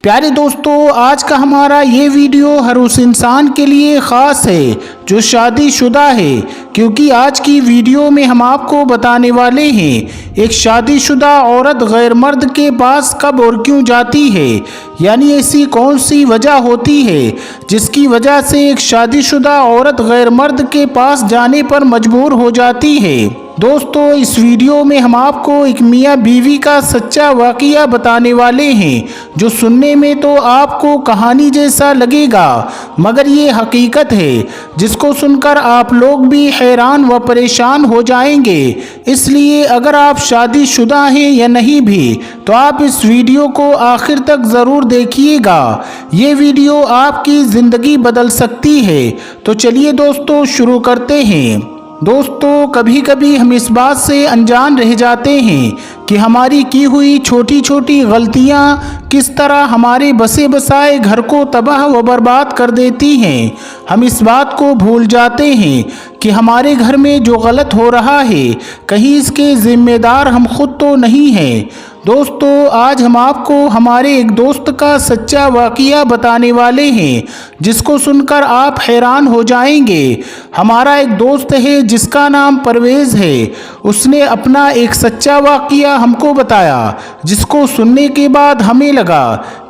प्यारे दोस्तों, आज का हमारा ये वीडियो हर उस इंसान के लिए ख़ास है जो शादीशुदा है, क्योंकि आज की वीडियो में हम आपको बताने वाले हैं एक शादीशुदा औरत गैर मर्द के पास कब और क्यों जाती है। यानी ऐसी कौन सी वजह होती है जिसकी वजह से एक शादीशुदा औरत गैर मर्द के पास जाने पर मजबूर हो जाती है। दोस्तों, इस वीडियो में हम आपको एक मियाँ बीवी का सच्चा वाक़या बताने वाले हैं जो सुनने में तो आपको कहानी जैसा लगेगा, मगर ये हकीकत है जिसको सुनकर आप लोग भी हैरान व परेशान हो जाएंगे। इसलिए अगर आप शादीशुदा हैं या नहीं भी तो आप इस वीडियो को आखिर तक ज़रूर देखिएगा। ये वीडियो आपकी ज़िंदगी बदल सकती है। तो चलिए दोस्तों, शुरू करते हैं। दोस्तों, कभी कभी हम इस बात से अनजान रह जाते हैं कि हमारी की हुई छोटी छोटी गलतियां किस तरह हमारे बसे बसाए घर को तबाह व बर्बाद कर देती हैं। हम इस बात को भूल जाते हैं कि हमारे घर में जो गलत हो रहा है कहीं इसके जिम्मेदार हम खुद तो नहीं हैं। दोस्तों, आज हम आपको हमारे एक दोस्त का सच्चा वाक़या बताने वाले हैं जिसको सुनकर आप हैरान हो जाएंगे। हमारा एक दोस्त है जिसका नाम परवेज़ है। उसने अपना एक सच्चा वाक़या हमको बताया जिसको सुनने के बाद हमें लगा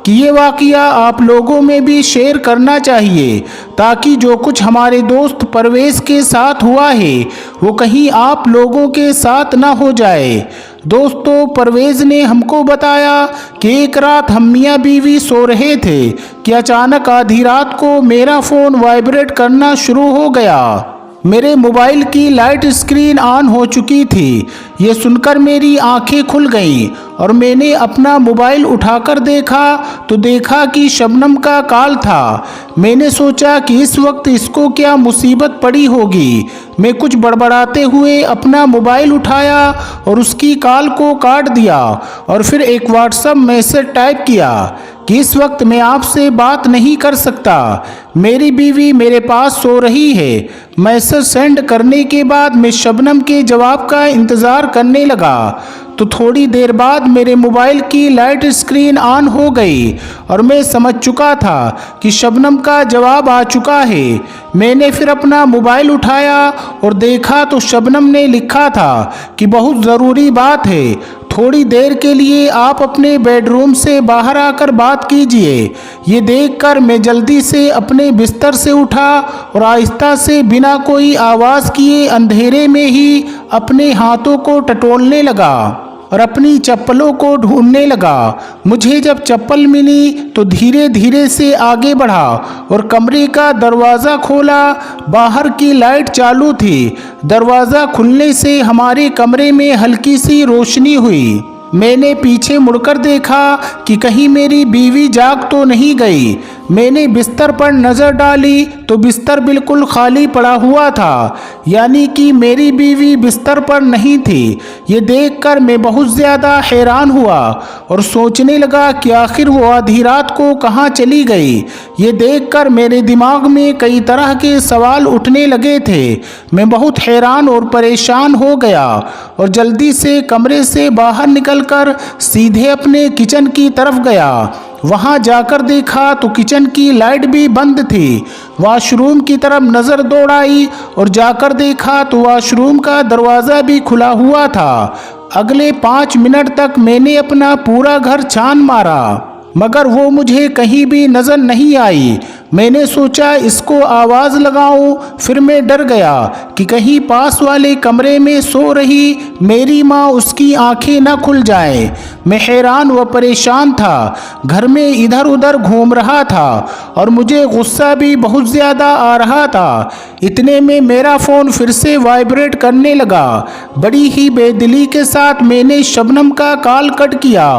कि ये वाक़या आप लोगों में भी शेयर करना चाहिए, ताकि जो कुछ हमारे दोस्त परवेज़ के साथ हुआ है वो कहीं आप लोगों के साथ ना हो जाए। दोस्तों, परवेज़ ने हमको बताया कि एक रात हम मियाँ बीवी सो रहे थे कि अचानक आधी रात को मेरा फ़ोन वाइब्रेट करना शुरू हो गया। मेरे मोबाइल की लाइट स्क्रीन ऑन हो चुकी थी। ये सुनकर मेरी आंखें खुल गईं और मैंने अपना मोबाइल उठाकर देखा तो देखा कि शबनम का कॉल था। मैंने सोचा कि इस वक्त इसको क्या मुसीबत पड़ी होगी। मैं कुछ बड़बड़ाते हुए अपना मोबाइल उठाया और उसकी कॉल को काट दिया और फिर एक व्हाट्सएप मैसेज टाइप किया कि इस वक्त मैं आपसे बात नहीं कर सकता, मेरी बीवी मेरे पास सो रही है। मैसेज सेंड करने के बाद मैं शबनम के जवाब का इंतज़ार करने लगा तो थोड़ी देर बाद मेरे मोबाइल की लाइट स्क्रीन ऑन हो गई और मैं समझ चुका था कि शबनम का जवाब आ चुका है। मैंने फिर अपना मोबाइल उठाया और देखा तो शबनम ने लिखा था कि बहुत ज़रूरी बात है, थोड़ी देर के लिए आप अपने बेडरूम से बाहर आकर बात कीजिए। ये देखकर मैं जल्दी से अपने बिस्तर से उठा और आहिस्ता से बिना कोई आवाज़ किए अंधेरे में ही अपने हाथों को टटोलने लगा और अपनी चप्पलों को ढूंढने लगा। मुझे जब चप्पल मिली तो धीरे धीरे से आगे बढ़ा और कमरे का दरवाज़ा खोला। बाहर की लाइट चालू थी। दरवाज़ा खुलने से हमारे कमरे में हल्की सी रोशनी हुई। मैंने पीछे मुड़कर देखा कि कहीं मेरी बीवी जाग तो नहीं गई। मैंने बिस्तर पर नज़र डाली तो बिस्तर बिल्कुल खाली पड़ा हुआ था, यानी कि मेरी बीवी बिस्तर पर नहीं थी। ये देखकर मैं बहुत ज़्यादा हैरान हुआ और सोचने लगा कि आखिर वो आधी रात को कहाँ चली गई। ये देखकर मेरे दिमाग में कई तरह के सवाल उठने लगे थे। मैं बहुत हैरान और परेशान हो गया और जल्दी से कमरे से बाहर निकलकर सीधे अपने किचन की तरफ गया। वहां जाकर देखा तो किचन की लाइट भी बंद थी। वॉशरूम की तरफ नज़र दौड़ाई और जाकर देखा तो वॉशरूम का दरवाज़ा भी खुला हुआ था। अगले 5 मिनट तक मैंने अपना पूरा घर छान मारा, मगर वो मुझे कहीं भी नज़र नहीं आई। मैंने सोचा इसको आवाज़ लगाऊं, फिर मैं डर गया कि कहीं पास वाले कमरे में सो रही मेरी माँ उसकी आंखें न खुल जाएं। मैं हैरान व परेशान था, घर में इधर उधर घूम रहा था और मुझे गुस्सा भी बहुत ज़्यादा आ रहा था। इतने में मेरा फ़ोन फिर से वाइब्रेट करने लगा। बड़ी ही बेदिली के साथ मैंने शबनम का कॉल कट किया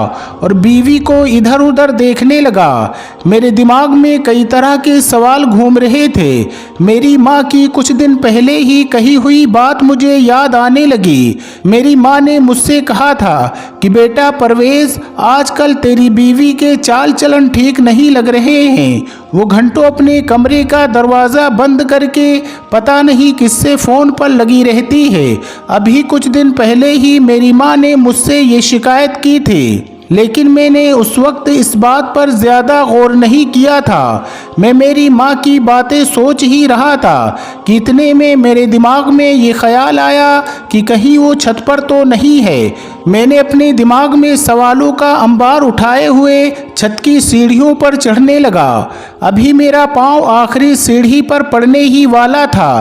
और बीवी को इधर उधर देखने लगा। मेरे दिमाग में कई तरह के सवाल घूम रहे थे। मेरी माँ की कुछ दिन पहले ही कही हुई बात मुझे याद आने लगी। मेरी माँ ने मुझसे कहा था कि बेटा परवेज़, आजकल तेरी बीवी के चाल चलन ठीक नहीं लग रहे हैं। वो घंटों अपने कमरे का दरवाज़ा बंद करके पता नहीं किससे फ़ोन पर लगी रहती है। अभी कुछ दिन पहले ही मेरी माँ ने मुझसे ये शिकायत की थी। लेकिन मैंने उस वक्त इस बात पर ज़्यादा गौर नहीं किया था। मैं मेरी माँ की बातें सोच ही रहा था कि इतने में मेरे दिमाग में ये ख्याल आया कि कहीं वो छत पर तो नहीं है। मैंने अपने दिमाग में सवालों का अंबार उठाए हुए छत की सीढ़ियों पर चढ़ने लगा। अभी मेरा पाँव आखिरी सीढ़ी पर पड़ने ही वाला था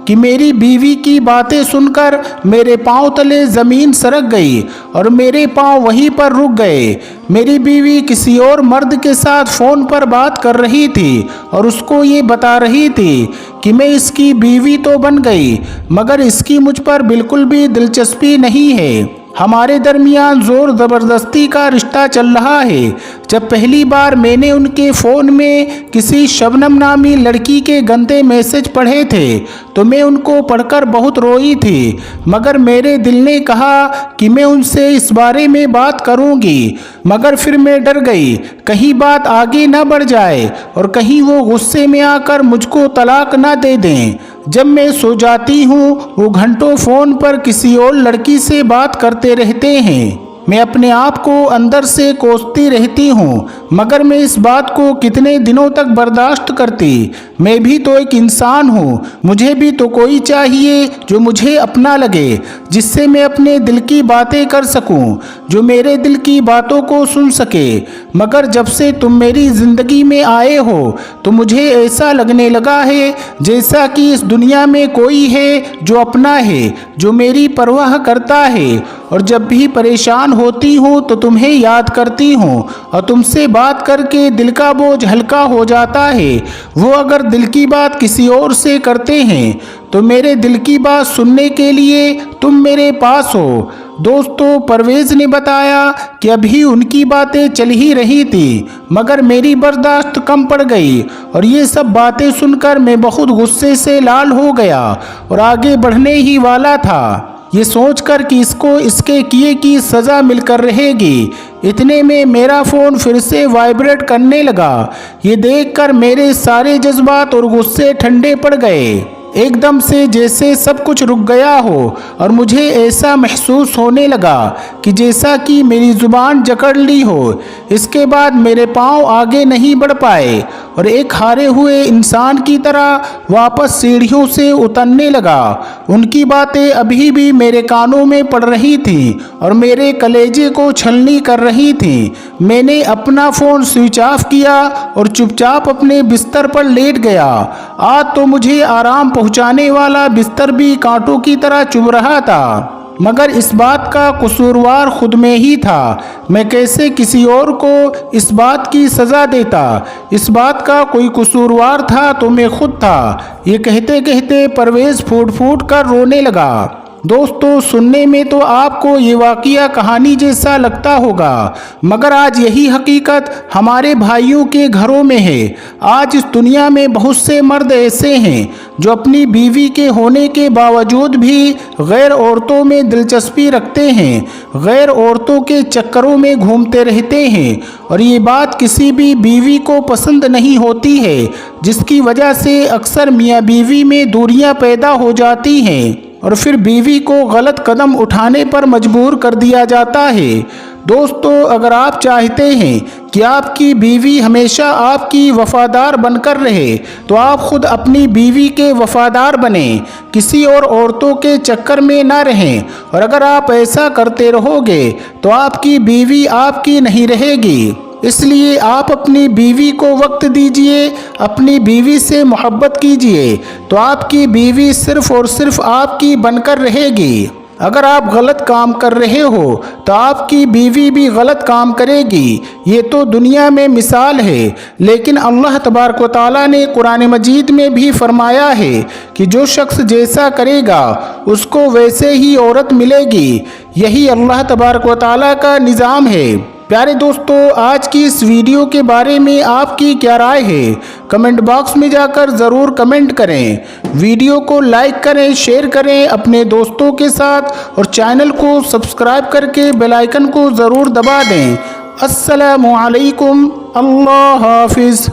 कि मेरी बीवी की बातें सुनकर मेरे पाँव तले ज़मीन सरक गई और मेरे पाँव वहीं पर रुक गए। मेरी बीवी किसी और मर्द के साथ फ़ोन पर बात कर रही थी और उसको ये बता रही थी कि मैं इसकी बीवी तो बन गई, मगर इसकी मुझ पर बिल्कुल भी दिलचस्पी नहीं है। हमारे दरमियान ज़ोर ज़बरदस्ती का रिश्ता चल रहा है। जब पहली बार मैंने उनके फ़ोन में किसी शबनम नामी लड़की के गंदे मैसेज पढ़े थे तो मैं उनको पढ़कर बहुत रोई थी, मगर मेरे दिल ने कहा कि मैं उनसे इस बारे में बात करूंगी। मगर फिर मैं डर गई कहीं बात आगे न बढ़ जाए और कहीं वो गुस्से में आकर मुझको तलाक ना दे दें। जब मैं सो जाती हूँ वो घंटों फ़ोन पर किसी और लड़की से बात करते रहते हैं। मैं अपने आप को अंदर से कोसती रहती हूँ, मगर मैं इस बात को कितने दिनों तक बर्दाश्त करती। मैं भी तो एक इंसान हूँ, मुझे भी तो कोई चाहिए जो मुझे अपना लगे, जिससे मैं अपने दिल की बातें कर सकूँ, जो मेरे दिल की बातों को सुन सके। मगर जब से तुम मेरी ज़िंदगी में आए हो तो मुझे ऐसा लगने लगा है जैसा कि इस दुनिया में कोई है जो अपना है, जो मेरी परवाह करता है। और जब भी परेशान होती हूँ तो तुम्हें याद करती हूँ और तुमसे बात करके दिल का बोझ हल्का हो जाता है। वो अगर दिल की बात किसी और से करते हैं तो मेरे दिल की बात सुनने के लिए तुम मेरे पास हो। दोस्तों, परवेज़ ने बताया कि अभी उनकी बातें चल ही रही थी, मगर मेरी बर्दाश्त कम पड़ गई और ये सब बातें सुनकर मैं बहुत गुस्से से लाल हो गया और आगे बढ़ने ही वाला था, ये सोचकर कि इसको इसके किए की सज़ा मिलकर रहेगी। इतने में मेरा फ़ोन फिर से वाइब्रेट करने लगा। ये देखकर मेरे सारे जज्बात और गुस्से ठंडे पड़ गए। एकदम से जैसे सब कुछ रुक गया हो और मुझे ऐसा महसूस होने लगा कि जैसा कि मेरी ज़ुबान जकड़ ली हो। इसके बाद मेरे पाँव आगे नहीं बढ़ पाए और एक हारे हुए इंसान की तरह वापस सीढ़ियों से उतरने लगा। उनकी बातें अभी भी मेरे कानों में पड़ रही थीं और मेरे कलेजे को छलनी कर रही थीं। मैंने अपना फ़ोन स्विच ऑफ किया और चुपचाप अपने बिस्तर पर लेट गया। आज तो मुझे आराम पहुंचाने वाला बिस्तर भी कांटों की तरह चुभ रहा था, मगर इस बात का कसूरवार खुद में ही था। मैं कैसे किसी और को इस बात की सज़ा देता? इस बात का कोई कसूरवार था तो मैं खुद था। ये कहते कहते परवेज़ फूट फूट कर रोने लगा। दोस्तों, सुनने में तो आपको ये वाक़या कहानी जैसा लगता होगा, मगर आज यही हकीकत हमारे भाइयों के घरों में है। आज इस दुनिया में बहुत से मर्द ऐसे हैं जो अपनी बीवी के होने के बावजूद भी गैर औरतों में दिलचस्पी रखते हैं, गैर औरतों के चक्करों में घूमते रहते हैं और ये बात किसी भी बीवी को पसंद नहीं होती है, जिसकी वजह से अक्सर मियाँ बीवी में दूरियां पैदा हो जाती हैं और फिर बीवी को गलत कदम उठाने पर मजबूर कर दिया जाता है। दोस्तों, अगर आप चाहते हैं कि आपकी बीवी हमेशा आपकी वफ़ादार बनकर रहे तो आप खुद अपनी बीवी के वफ़ादार बने, किसी और औरतों के चक्कर में ना रहें। और अगर आप ऐसा करते रहोगे तो आपकी बीवी आपकी नहीं रहेगी। इसलिए आप अपनी बीवी को वक्त दीजिए, अपनी बीवी से मोहब्बत कीजिए, तो आपकी बीवी सिर्फ़ और सिर्फ आपकी बनकर रहेगी। अगर आप गलत काम कर रहे हो तो आपकी बीवी भी गलत काम करेगी। ये तो दुनिया में मिसाल है, लेकिन अल्लाह तबारक व तआला ने कुरान मजीद में भी फरमाया है कि जो शख्स जैसा करेगा उसको वैसे ही औरत मिलेगी। यही अल्लाह तबारक व तआला का निज़ाम है। प्यारे दोस्तों, आज की इस वीडियो के बारे में आपकी क्या राय है? कमेंट बॉक्स में जाकर ज़रूर कमेंट करें। वीडियो को लाइक करें, शेयर करें अपने दोस्तों के साथ और चैनल को सब्सक्राइब करके बेल आइकन को ज़रूर दबा दें। अस्सलामु अलैकुम, अल्लाह हाफिज़।